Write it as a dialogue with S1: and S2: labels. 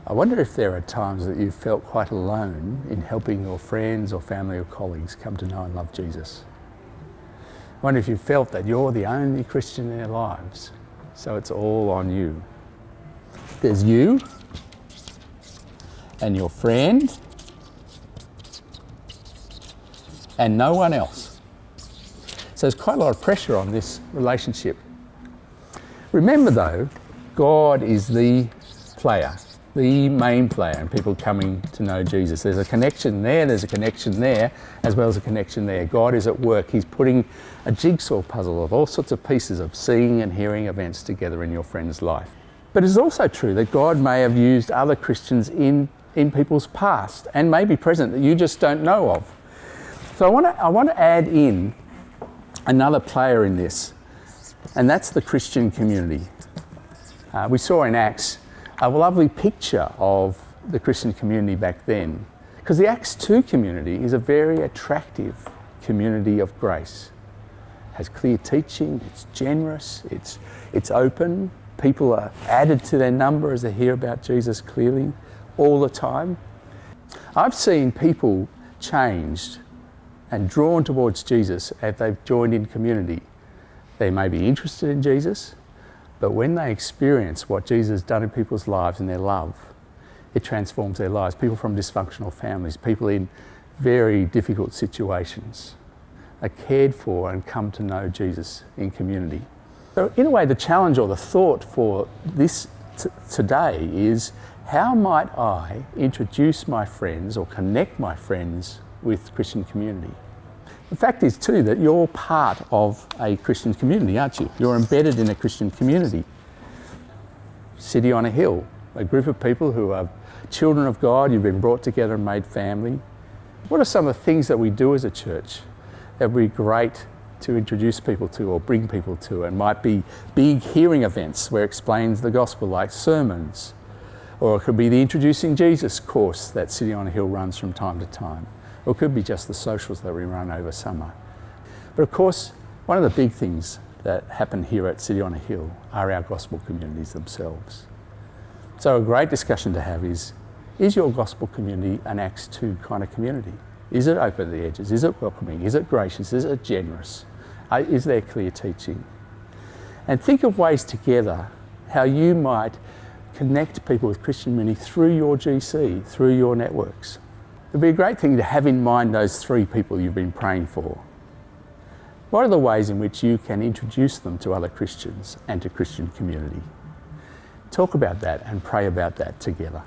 S1: I wonder if there are times that you've felt quite alone in helping your friends or family or colleagues come to know and love Jesus. I wonder if you've felt that you're the only Christian in their lives, so it's all on you. There's you and your friend and no one else. So there's quite a lot of pressure on this relationship. Remember though, God is the player, the main player in people coming to know Jesus. There's a connection there's a connection there, as well as a connection there. God is at work. He's putting a jigsaw puzzle of all sorts of pieces of seeing and hearing events together in your friend's life. But it's also true that God may have used other Christians in people's past and maybe present that you just don't know of. So I want to add in another player in this, and that's the Christian community. We saw in Acts a lovely picture of the Christian community back then, because the Acts 2 community is a very attractive community of grace. It has clear teaching, it's generous, it's open. People are added to their number as they hear about Jesus clearly all the time. I've seen people changed and drawn towards Jesus as they've joined in community. They may be interested in Jesus, but when they experience what Jesus has done in people's lives and their love, it transforms their lives. People from dysfunctional families, people in very difficult situations are cared for and come to know Jesus in community. So in a way, the challenge or the thought for this today is, how might I introduce my friends or connect my friends with Christian community? The fact is too that you're part of a Christian community, aren't you? You're embedded in a Christian community. City on a Hill, a group of people who are children of God, you've been brought together and made family. What are some of the things that we do as a church that would be great to introduce people to or bring people to? It might be big hearing events where it explains the gospel, like sermons, or it could be the Introducing Jesus course that City on a Hill runs from time to time. Or it could be just the socials that we run over summer. But of course, one of the big things that happen here at City on a Hill are our gospel communities themselves. So a great discussion to have is your gospel community an Acts 2 kind of community? Is it open at the edges? Is it welcoming? Is it gracious? Is it generous? Is there clear teaching? And think of ways together how you might connect people with Christian community through your GC, through your networks. It'd be a great thing to have in mind those 3 people you've been praying for. What are the ways in which you can introduce them to other Christians and to Christian community? Talk about that and pray about that together.